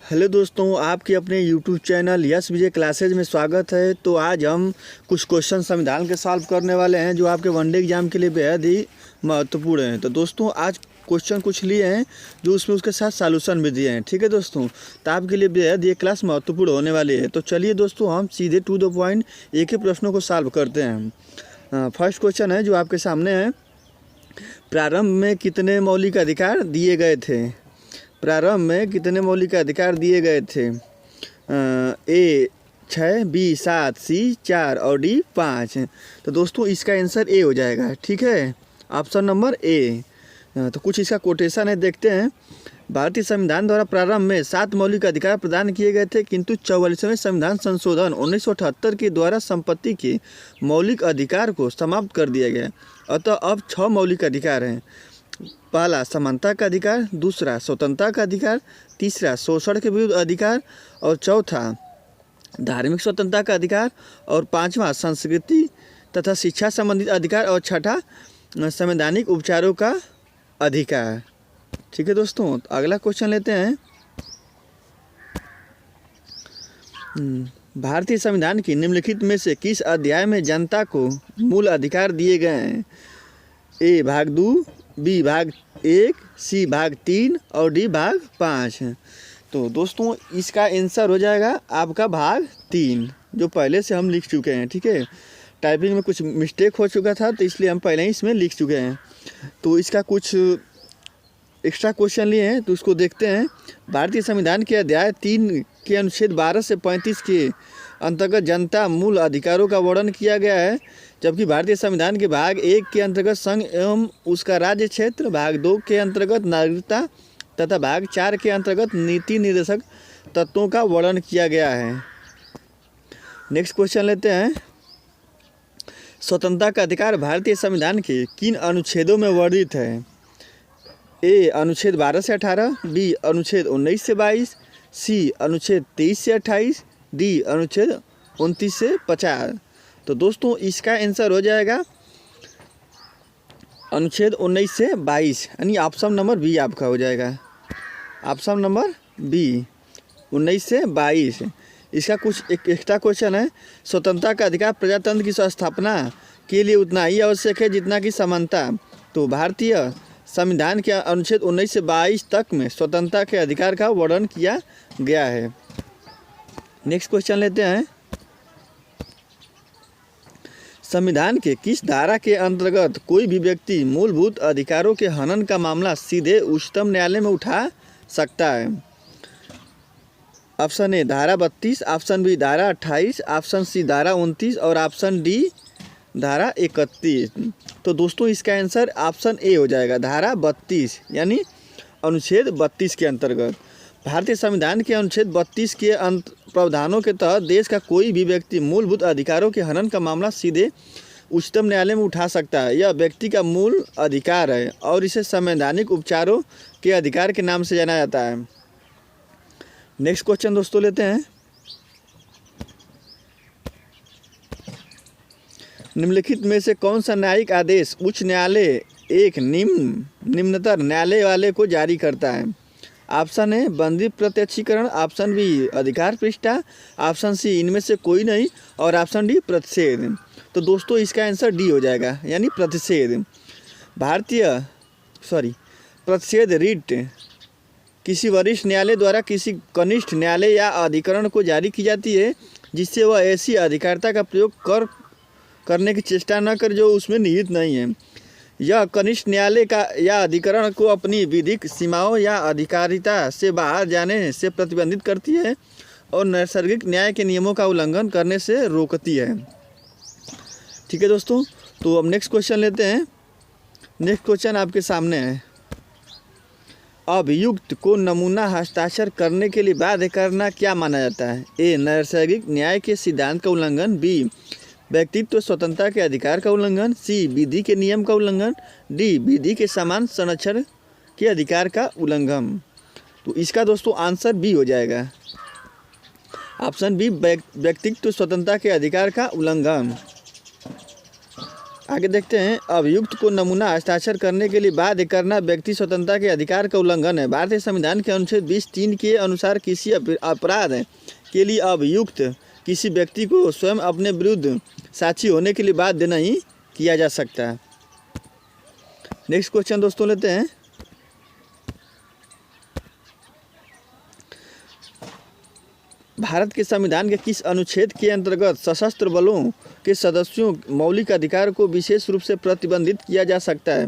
Hello दोस्तों, आपके अपने यूट्यूब चैनल यस विजय क्लासेज में स्वागत है। तो आज हम कुछ क्वेश्चन संविधान के सॉल्व करने वाले हैं जो आपके वनडे एग्जाम के लिए बेहद ही महत्वपूर्ण हैं। तो दोस्तों आज क्वेश्चन कुछ लिए हैं जो उसमें उसके साथ सॉल्यूशन भी दिए हैं। ठीक है दोस्तों, तो आपके लिए बेहद ये क्लास महत्वपूर्ण होने वाली है। तो चलिए दोस्तों हम सीधे टू द पॉइंट एक ही प्रश्नों को सॉल्व करते हैं। फर्स्ट क्वेश्चन है जो आपके सामने है, प्रारंभ में कितने मौलिक अधिकार दिए गए थे? प्रारंभ में कितने मौलिक अधिकार दिए गए थे? ए 6, बी 7, सी 4 और डी 5। तो दोस्तों इसका आंसर ए हो जाएगा। ठीक है, ऑप्शन नंबर ए। तो कुछ इसका कोटेशन है, देखते हैं। भारतीय संविधान द्वारा प्रारंभ में 7 मौलिक अधिकार प्रदान किए गए थे, किंतु 44वें संविधान संशोधन 1978 के द्वारा संपत्ति के मौलिक अधिकार को समाप्त कर दिया गया। अतः अब 6 मौलिक अधिकार हैं। पहला समानता का अधिकार, दूसरा स्वतंत्रता का अधिकार, तीसरा शोषण के विरुद्ध अधिकार और चौथा धार्मिक स्वतंत्रता का अधिकार और पांचवा संस्कृति तथा शिक्षा संबंधित अधिकार और छठा संवैधानिक उपचारों का अधिकार। ठीक है दोस्तों, तो अगला क्वेश्चन लेते हैं। भारतीय संविधान की निम्नलिखित में से किस अध्याय में जनता को मूल अधिकार दिए गए हैं? ए भाग 2, बी भाग 1, सी भाग 3 और डी भाग 5। तो दोस्तों इसका आंसर हो जाएगा आपका भाग 3, जो पहले से हम लिख चुके हैं। ठीक है, टाइपिंग में कुछ मिस्टेक हो चुका था तो इसलिए हम पहले ही इसमें लिख चुके हैं। तो इसका कुछ एक्स्ट्रा क्वेश्चन लिए हैं तो उसको देखते हैं। भारतीय संविधान के अध्याय 3 के अनुच्छेद 12 से 35 के अंतर्गत जनता मूल अधिकारों का वर्णन किया गया है, जबकि भारतीय संविधान के भाग 1 के अंतर्गत संघ एवं उसका राज्य क्षेत्र, भाग 2 के अंतर्गत नागरिकता तथा भाग 4 के अंतर्गत नीति निर्देशक तत्वों का वर्णन किया गया है। नेक्स्ट क्वेश्चन लेते हैं। स्वतंत्रता का अधिकार भारतीय संविधान के किन अनुच्छेदों में वर्णित है? ए अनुच्छेद 12 से 18, बी अनुच्छेद 19 से 22, सी अनुच्छेद 23 से 28, डी अनुच्छेद 29 से 50। तो दोस्तों इसका आंसर हो जाएगा अनुच्छेद 19 से 22, यानी ऑप्शन नंबर बी आपका हो जाएगा। ऑप्शन नंबर बी 19 से 22। इसका कुछ एक एक्स्ट्रा क्वेश्चन है। स्वतंत्रता का अधिकार प्रजातंत्र की स्थापना के लिए उतना ही आवश्यक है जितना कि समानता। तो भारतीय संविधान के अनुच्छेद 19 से 22 तक में स्वतंत्रता के अधिकार का वर्णन किया गया है। नेक्स्ट क्वेश्चन लेते हैं। संविधान के किस धारा के अंतर्गत कोई भी व्यक्ति मूलभूत अधिकारों के हनन का मामला सीधे उच्चतम न्यायालय में उठा सकता है? ऑप्शन ए धारा 32, ऑप्शन बी धारा 28, ऑप्शन सी धारा 29 और ऑप्शन डी धारा 31। तो दोस्तों इसका आंसर ऑप्शन ए हो जाएगा, धारा 32, यानी अनुच्छेद 32 के अंतर्गत। भारतीय संविधान के अनुच्छेद 32 के प्रावधानों के तहत देश का कोई भी व्यक्ति मूलभूत अधिकारों के हनन का मामला सीधे उच्चतम न्यायालय में उठा सकता है। यह व्यक्ति का मूल अधिकार है और इसे संवैधानिक उपचारों के अधिकार के नाम से जाना जाता है। नेक्स्ट क्वेश्चन दोस्तों लेते हैं। निम्नलिखित में से कौन सा न्यायिक आदेश उच्च न्यायालय एक निम्नतर न्यायालय वाले को जारी करता है? ऑप्शन ए बंदी प्रत्यक्षीकरण, ऑप्शन बी अधिकार पृष्ठा, ऑप्शन सी इनमें से कोई नहीं और ऑप्शन डी प्रतिषेध। तो दोस्तों इसका आंसर डी हो जाएगा, यानी प्रतिषेध। प्रतिषेध रिट किसी वरिष्ठ न्यायालय द्वारा किसी कनिष्ठ न्यायालय या अधिकरण को जारी की जाती है जिससे वह ऐसी अधिकारिता का प्रयोग करने की चेष्टा न कर जो उसमें निहित नहीं है। यह कनिष्ठ न्यायालय का या अधिकरण को अपनी विधिक सीमाओं या अधिकारिता से बाहर जाने से प्रतिबंधित करती है और नैसर्गिक न्याय के नियमों का उल्लंघन करने से रोकती है। ठीक है दोस्तों, तो अब नेक्स्ट क्वेश्चन लेते हैं। नेक्स्ट क्वेश्चन आपके सामने है। अभियुक्त को नमूना हस्ताक्षर करने के लिए बाध्य करना क्या माना जाता है? ए नैसर्गिक न्याय के सिद्धांत का उल्लंघन, बी व्यक्तित्व स्वतंत्रता के अधिकार का उल्लंघन, सी विधि के नियम का उल्लंघन, डी विधि के समान संरक्षण के अधिकार का उल्लंघन। तो इसका दोस्तों आंसर बी हो जाएगा, ऑप्शन बी व्यक्तित्व स्वतंत्रता के अधिकार का उल्लंघन। आगे देखते हैं, अभियुक्त को नमूना हस्ताक्षर करने के लिए बाध्य करना व्यक्ति स्वतंत्रता के अधिकार का उल्लंघन है। भारतीय संविधान के अनुच्छेद 20(3) के अनुसार किसी अपराध के लिए अभियुक्त किसी व्यक्ति को स्वयं अपने विरुद्ध साक्षी होने के लिए बाध्य नहीं किया जा सकता। नेक्स्ट क्वेश्चन दोस्तों लेते हैं, भारत के संविधान के किस अनुच्छेद के अंतर्गत सशस्त्र बलों के सदस्यों मौलिक अधिकार को विशेष रूप से प्रतिबंधित किया जा सकता है?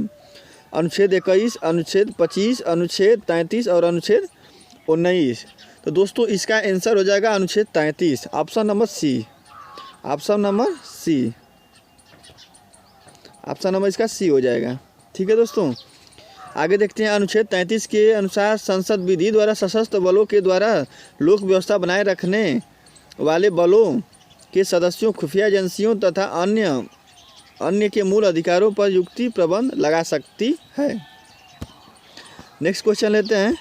अनुच्छेद 21, अनुच्छेद 25, अनुच्छेद 33 और अनुच्छेद 19। तो दोस्तों इसका आंसर हो जाएगा अनुच्छेद 33, option number C. Option number C, option number इसका सी हो जाएगा। ठीक है दोस्तों, आगे देखते हैं, अनुच्छेद 33 के अनुसार संसद विधि द्वारा सशस्त्र बलों के द्वारा लोक व्यवस्था बनाए रखने वाले बलों के सदस्यों, खुफिया एजेंसियों तथा अन्य के मूल अधिकारों पर युक्ति प्रबंध लगा सकती है। नेक्स्ट क्वेश्चन लेते हैं,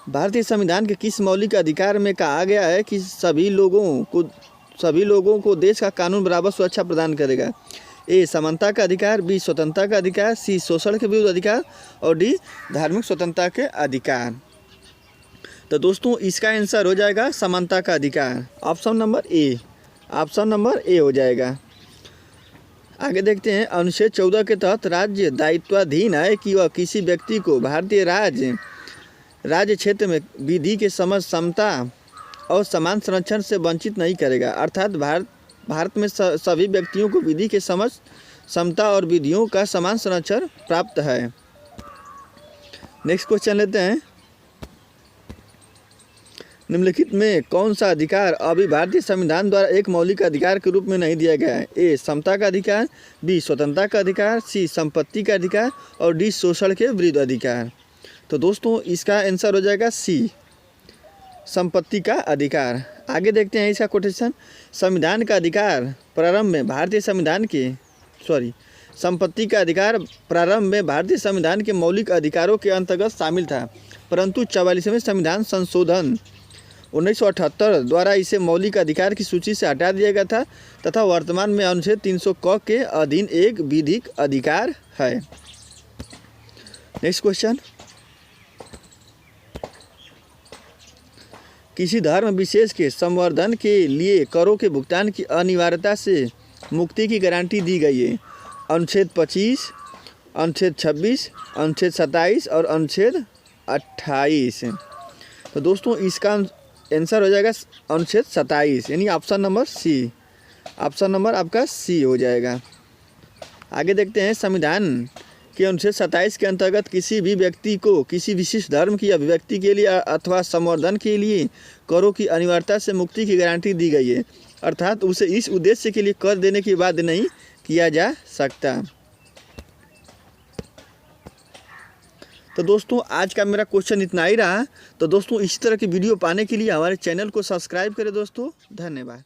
भारतीय संविधान के किस मौलिक अधिकार में कहा गया है कि सभी लोगों को देश का कानून बराबर सुरक्षा प्रदान करेगा? ए समानता का अधिकार, बी स्वतंत्रता का अधिकार, सी शोषण के विरुद्ध अधिकार और डी धार्मिक स्वतंत्रता के अधिकार। तो दोस्तों इसका आंसर हो जाएगा समानता का अधिकार, option number A. Option number A हो जाएगा। आगे देखते हैं, अनुच्छेद 14 के तहत राज्य दायित्वाधीन है कि वह किसी व्यक्ति को भारतीय राज्य क्षेत्र में विधि के समझ, समता और समान संरक्षण से वंचित नहीं करेगा। अर्थात भारत में सभी व्यक्तियों को विधि के समझ, समता और विधियों का समान संरक्षण प्राप्त है। नेक्स्ट क्वेश्चन लेते हैं, निम्नलिखित में कौन सा अधिकार अभी भारतीय संविधान द्वारा एक मौलिक अधिकार के रूप में नहीं दिया गया है? ए समता का अधिकार, बी स्वतंत्रता का अधिकार, सी संपत्ति का अधिकार और डी शोषण के विरुद्ध अधिकार। तो दोस्तों इसका आंसर हो जाएगा सी, संपत्ति का अधिकार। आगे देखते हैं इसका कोटेशन, संविधान का अधिकार प्रारंभ में भारतीय संविधान के संपत्ति का अधिकार प्रारंभ में भारतीय संविधान के मौलिक अधिकारों के अंतर्गत शामिल था, परंतु 44वें संविधान संशोधन 1978 द्वारा इसे मौलिक अधिकार की सूची से हटा दिया गया था तथा वर्तमान में अनुच्छेद 300 क के अधीन एक विधिक अधिकार है। नेक्स्ट क्वेश्चन, किसी धर्म विशेष के संवर्धन के लिए करों के भुगतान की अनिवार्यता से मुक्ति की गारंटी दी गई है? अनुच्छेद 25, अनुच्छेद 26, अनुच्छेद 27 और अनुच्छेद 28। तो दोस्तों इसका आंसर हो जाएगा अनुच्छेद 27, यानी option number C. Option number आपका सी हो जाएगा। आगे देखते हैं, संविधान के अनुच्छेद 27 के अंतर्गत किसी भी व्यक्ति को किसी विशिष्ट धर्म की अभिव्यक्ति के लिए अथवा संवर्धन के लिए करों की अनिवार्यता से मुक्ति की गारंटी दी गई है, अर्थात उसे इस उद्देश्य के लिए कर देने की बाध्य नहीं किया जा सकता। तो दोस्तों आज का मेरा क्वेश्चन इतना ही रहा। तो दोस्तों इसी तरह की वीडियो पाने के लिए हमारे चैनल को सब्सक्राइब करें दोस्तों। धन्यवाद।